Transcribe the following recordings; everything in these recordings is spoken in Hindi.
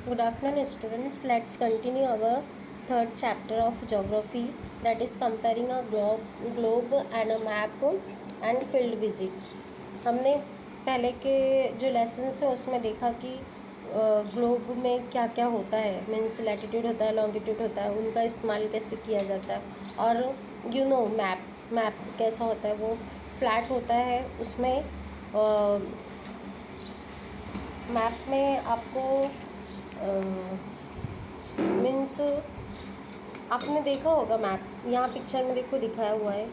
Good afternoon, students. Let's continue our third chapter of geography, that is comparing a globe and a map and field visit. हमने पहले के जो लेसन्स थे उसमें देखा कि ग्लोब में क्या क्या होता है, मीन्स लैटिट्यूड होता है, लॉन्गिट्यूड होता है, उनका इस्तेमाल कैसे किया जाता है। और मैप कैसा होता है, वो फ्लैट होता है। उसमें मैप में आपको मीन्स आपने देखा होगा मैप, यहाँ पिक्चर में देखो दिखाया हुआ है,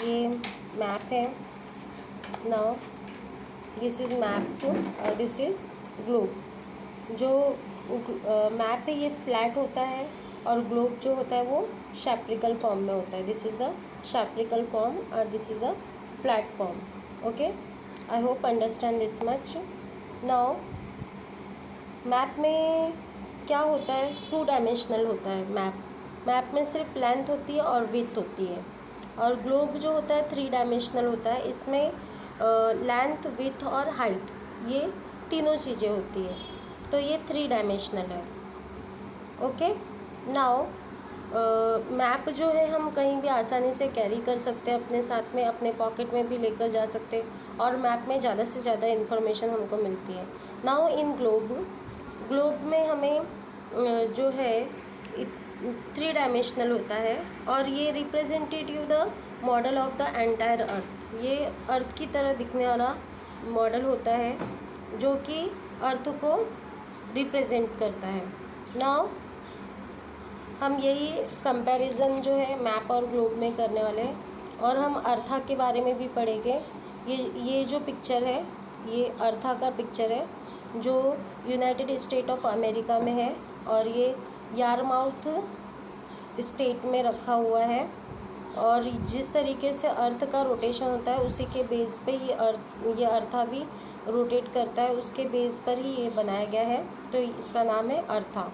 ये मैप है। नाउ दिस इज़ मैप और दिस इज़ ग्लोब। जो मैप है ये फ्लैट होता है और ग्लोब जो होता है वो शेप्रिकल फॉर्म में होता है। दिस इज़ द शेप्रिकल फॉर्म और this is the flat form. Okay, I hope understand this much. Now map में क्या होता है, 2 डायमेंशनल होता है मैप में सिर्फ लेंथ होती है और विड्थ होती है। और ग्लोब जो होता है 3 डायमेंशनल होता है, इसमें लेंथ, विड्थ और हाइट, ये तीनों चीज़ें होती है, तो ये 3 डायमेंशनल है। ओके, नाउ मैप जो है हम कहीं भी आसानी से कैरी कर सकते हैं, अपने साथ में, अपने पॉकेट में भी लेकर जा सकते हैं, और मैप में ज़्यादा से ज़्यादा इन्फॉर्मेशन हमको मिलती है। नाउ इन ग्लोब में हमें जो है 3 डायमेंशनल होता है और ये representative the model of the entire earth. ये अर्थ की तरह दिखने वाला मॉडल होता है जो कि अर्थ को रिप्रेजेंट करता है। नाउ हम यही कंपैरिजन जो है मैप और ग्लोब में करने वाले हैं, और हम अर्था के बारे में भी पढ़ेंगे। ये जो पिक्चर है ये अर्था का पिक्चर है जो यूनाइटेड स्टेट ऑफ अमेरिका में है, और ये यारमाउथ स्टेट में रखा हुआ है। और जिस तरीके से अर्थ का रोटेशन होता है उसी के बेस पे ये अर्था भी रोटेट करता है, उसके बेस पर ही ये बनाया गया है, तो इसका नाम है अर्था।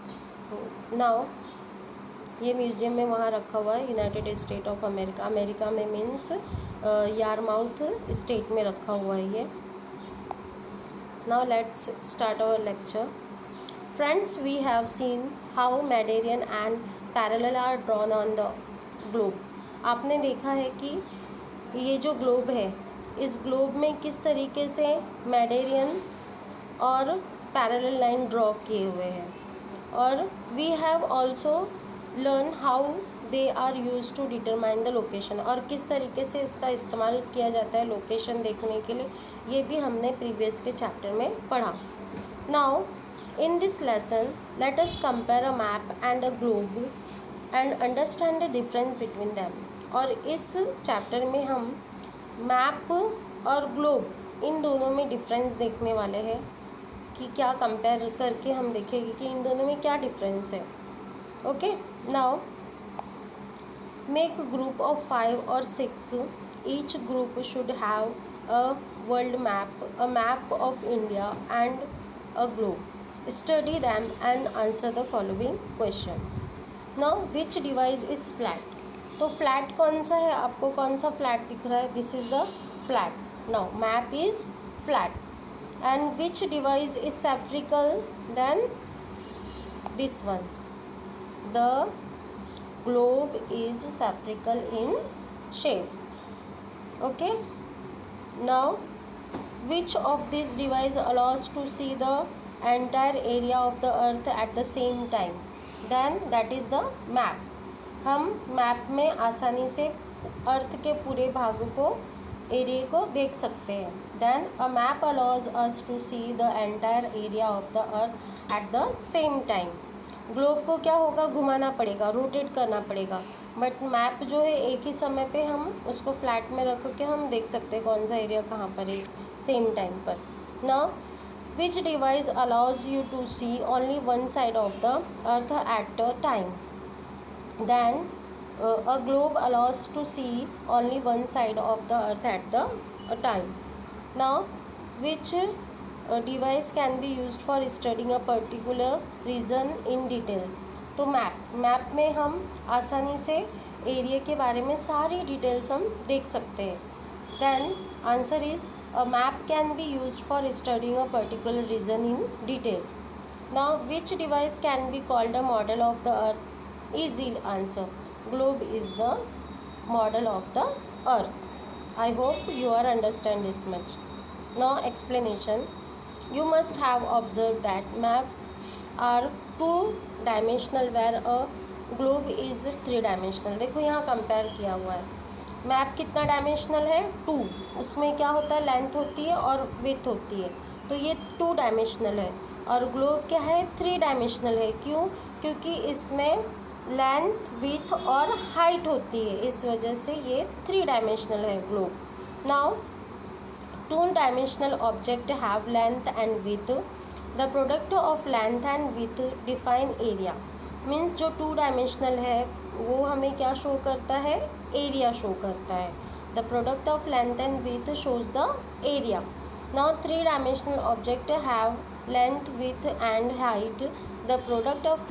नाउ ये म्यूज़ियम में वहाँ रखा हुआ है, यूनाइटेड स्टेट ऑफ अमेरिका में मीन्स यारमाउथ स्टेट में रखा हुआ है ये। Now let's start our lecture. Friends, we have seen how meridian and parallel are drawn on the globe. आपने देखा है कि ये जो ग्लोब है, इस ग्लोब में किस तरीके से मेडिरियन और पैरेलल लाइन ड्रॉ किए हुए हैं। और we have also learn how they are use to determine the location, और किस तरीके से इसका इस्तेमाल किया जाता है लोकेशन देखने के लिए, ये भी हमने प्रीवियस के चैप्टर में पढ़ा। Now in this lesson let us compare a map and a globe and understand the difference between them. और इस चैप्टर में हम मैप और ग्लोब इन दोनों में डिफरेंस देखने वाले हैं कि क्या कंपेयर करके हम देखेंगे कि इन दोनों में क्या डिफरेंस है। Okay, now make a group of 5 or 6. Each group should have a world map, a map of India and a globe. Study them and answer the following question. Now which device is flat? तो फ्लैट कौन सा है, आपको कौन सा फ्लैट दिख रहा है? This is the flat. Now map is flat and which device is spherical? Then this one, the globe is spherical in shape. Okay, now which of these device allows to see the entire area of the earth at the same time? Then that is the map. हम मैप में आसानी से अर्थ के पूरे भाग को, एरिया को देख सकते हैं। Then a map allows us to see the entire area of the earth at the same time. Globe को क्या होगा, घुमाना पड़ेगा, रोटेट करना पड़ेगा, बट मैप जो है एक ही समय पे हम उसको फ्लैट में रख के हम देख सकते हैं कौन सा एरिया कहाँ पर है सेम टाइम पर। Now which device allows you to see only one side of the earth at a time? Then a globe allows to see only one side of the earth at the time. Now which device can be use for studying a particular region in details? तो मैप में हम आसानी से एरिया के बारे में सारी डिटेल्स हम देख सकते हैं। Then answer is a map can be use for studying a particular region in detail. Now, which device can be called a model of the earth? Easy answer. Globe is the model of the earth. I hope you are understand this much. Now, explanation. You must have observed that maps are two dimensional where a globe is three dimensional. देखो यहाँ कंपेयर किया हुआ है. मैप कितना डायमेंशनल है? 2. उसमें क्या होता है? लेंथ होती है और विड्थ होती है. तो ये 2 डायमेंशनल है. और ग्लोब क्या है? 3 डायमेंशनल है. क्यों? क्योंकि इसमें लेंथ, विड्थ और हाइट होती है. इस वजह से ये 3 डायमेंशनल है globe. Now 2 dimensional object have length and width. The product of length and width define area. Means जो 2 डायमेंशनल है वो हमें क्या शो करता है? एरिया शो करता है. The product of length and with shows the area. Now 3 dimensional object have length, with and height. The product of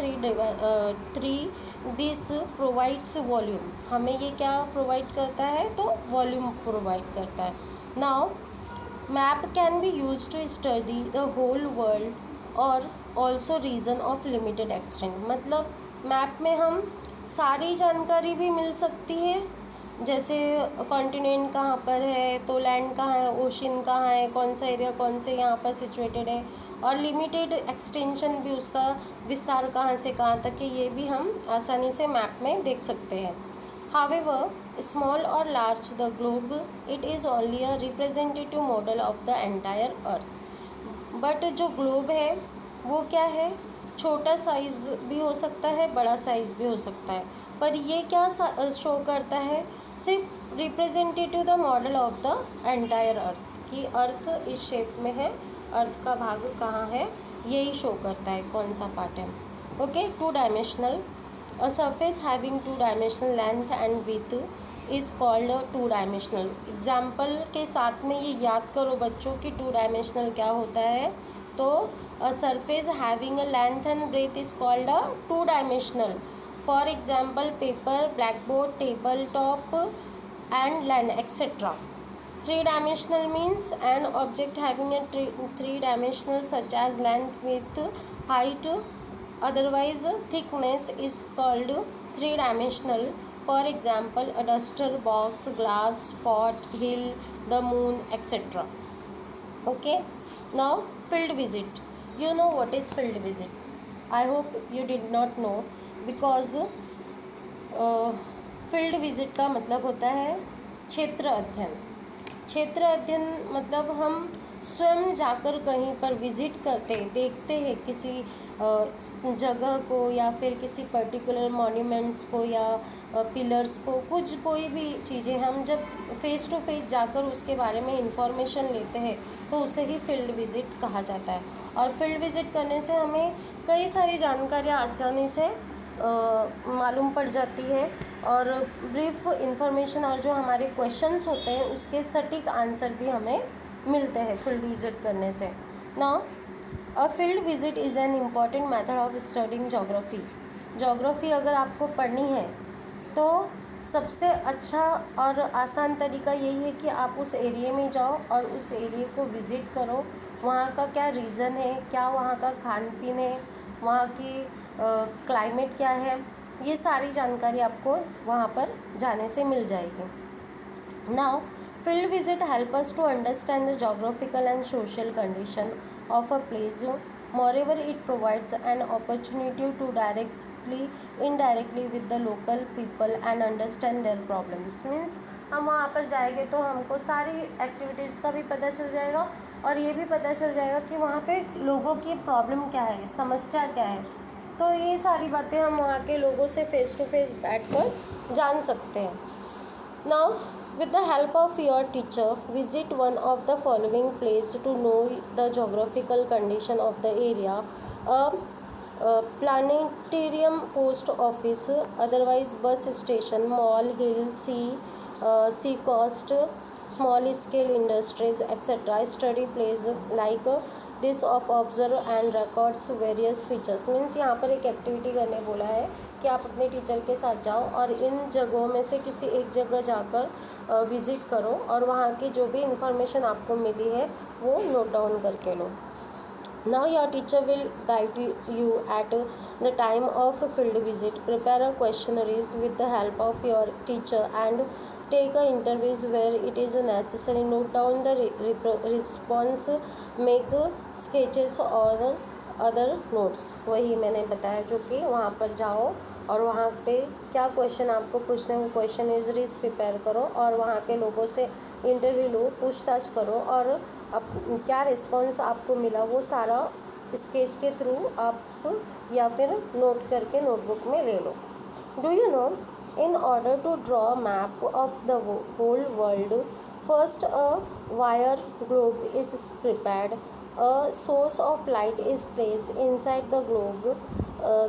3 this provides volume. हमें ये क्या प्रोवाइड करता है? तो वॉल्यूम प्रोवाइड करता है. Now map can be use to study the whole world और also region of limited extent. मतलब मैप में हम सारी जानकारी भी मिल सकती है. जैसे कॉन्टिनेंट कहाँ पर है, तो लैंड कहाँ है, ओशन कहाँ है, कौन सा एरिया कौन से यहाँ पर सिचुएटेड है, और लिमिटेड एक्सटेंशन भी, उसका विस्तार कहाँ से कहाँ तक है, ये भी हम आसानी से मैप में देख सकते हैं. However, small or large the globe, it is only a representative model of the entire earth. But जो ग्लोब है वो क्या है? छोटा साइज़ भी हो सकता है, बड़ा साइज़ भी हो सकता है. पर ये क्या शो करता है? सिर्फ representative the model of the entire earth, कि अर्थ इस शेप में है, अर्थ का भाग कहाँ है, यही शो करता है कौन सा पार्ट है. Okay. 2 dimensional. A surface having 2 dimensional length and width is called 2 dimensional. Example के साथ में ये याद करो बच्चों कि 2 डायमेंशनल क्या होता है. तो a surface having a length and breadth is called a 2 dimensional. For example, paper, blackboard, table top and land, etc. 3 dimensional means an object having a 3 dimensional such as length, width, height, otherwise thickness is called 3 dimensional. For example, a duster, box, glass, pot, hill, the moon, etc. Okay. Now field visit. You know what is field visit? I hope you did not know, because field visit का मतलब होता है क्षेत्र अध्ययन. क्षेत्र अध्ययन मतलब हम स्वयं जाकर कहीं पर विज़िट करते, देखते हैं किसी जगह को, या फिर किसी पर्टिकुलर मॉन्यूमेंट्स को, या पिलर्स को, कुछ कोई भी चीज़ें हम जब फेस टू फेस जाकर उसके बारे में इंफॉर्मेशन लेते हैं तो उसे ही फील्ड विज़िट कहा जाता है. और फील्ड विज़िट करने से हमें कई सारी जानकारियाँ आसानी से मालूम पड़ जाती है, और ब्रीफ इंफॉर्मेशन और जो हमारे क्वेश्चंस होते हैं उसके सटीक आंसर भी हमें मिलते हैं फील्ड विज़िट करने से. Now a field visit is an important method of studying geography. Geography अगर आपको पढ़नी है तो सबसे अच्छा और आसान तरीका यही है कि आप उस एरिया में जाओ और उस एरिया को विज़िट करो. वहाँ का क्या रीज़न है, क्या वहाँ का खान पीन है, वहाँ की क्लाइमेट क्या है, ये सारी जानकारी आपको वहाँ पर जाने से मिल जाएगी. Now field visit help us to understand the geographical and social condition of a place. Moreover, it provides an opportunity to indirectly with the local people and understand their problems. Means हम वहाँ पर जाएंगे तो हमको सारी एक्टिविटीज़ का भी पता चल जाएगा, और ये भी पता चल जाएगा कि वहाँ पे लोगों की प्रॉब्लम क्या है, समस्या क्या है. तो ये सारी बातें हम वहाँ के लोगों से फेस टू फेस बैठकर जान सकते हैं. Now with the help of your teacher, visit one of the following places to know the geographical condition of the area. A planetarium, post office, otherwise bus station, mall, hill, sea coast, small scale industries, etc. Study place like this of observe and records various features. Means यहाँ पर एक एक्टिविटी करने बोला है कि आप अपने टीचर के साथ जाओ और इन जगहों में से किसी एक जगह जाकर विज़िट करो और वहाँ की जो भी इंफॉर्मेशन आपको मिली है वो नोट डाउन करके लो. Now your teacher will guide you at the time of a field visit. Prepare a questionnaires with the help of your teacher and take a interviews where it is necessary. Note down the response, make sketches or other notes. वही मैंने बताया जो कि वहाँ पर जाओ और वहाँ पे क्या क्वेश्चन आपको पूछने वो क्वेश्चन इजरीज प्रिपेयर करो और वहाँ के लोगों से इंटरव्यू लो, पूछताछ करो और अब क्या रिस्पॉन्स आपको मिला वो सारा स्केच के थ्रू आप या फिर नोट करके नोटबुक में ले लो। Do you know, in order to draw a map of the whole world, first a wire globe is prepared. A source of light is placed inside the globe.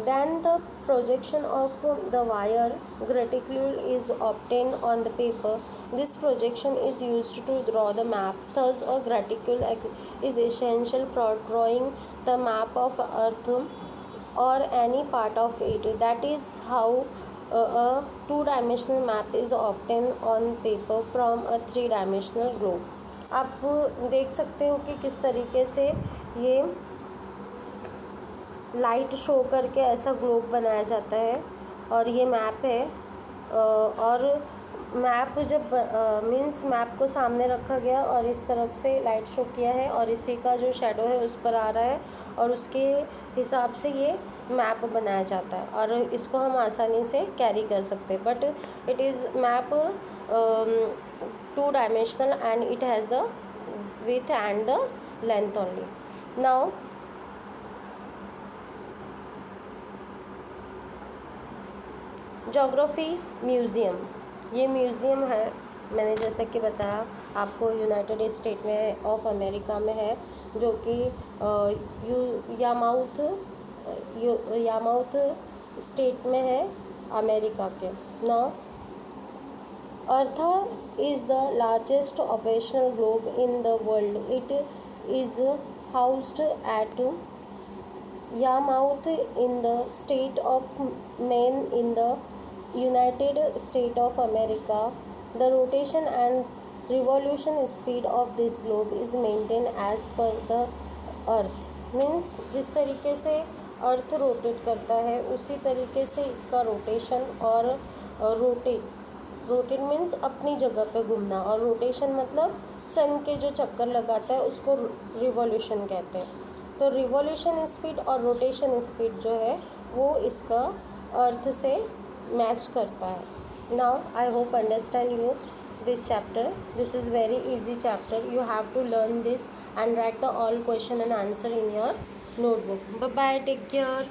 Then the projection of the wire reticule is obtained on the paper. This projection is used to draw the map. Thus, a reticule is essential for drawing the map of Earth or any part of it. That is how a two-dimensional map is obtained on paper from a three-dimensional globe. आप देख सकते हो कि किस तरीके से ये लाइट शो करके ऐसा ग्लोब बनाया जाता है और ये मैप है। और मैप जब मीन्स मैप को सामने रखा गया और इस तरफ से लाइट शो किया है और इसी का जो शेडो है उस पर आ रहा है और उसके हिसाब से ये मैप बनाया जाता है और इसको हम आसानी से कैरी कर सकते हैं। But it is map two dimensional and it has the with and the length only. Now geography museum, ये म्यूज़ियम है मैंने जैसे कि बताया आपको यूनाइटेड स्टेट में ऑफ अमेरिका में है जो कि यामाउथ स्टेट में है अमेरिका के। Now earth is the largest operational globe in the world. It is housed at Yarmouth in the state of Maine in the United States of America. The rotation and revolution speed of this globe is maintained as per the earth. Means जिस तरीके से अर्थ रोटेट करता है उसी तरीके से इसका रोटेशन और रोटेट मीन्स अपनी जगह पे घूमना और रोटेशन मतलब सन के जो चक्कर लगाता है उसको रिवॉल्यूशन कहते हैं। तो रिवॉल्यूशन स्पीड और रोटेशन स्पीड जो है वो इसका अर्थ से मैच करता है। Now I hope understand you this chapter. This is very easy chapter. You have to learn this and write the all question and answer in your notebook. Bye bye, take care.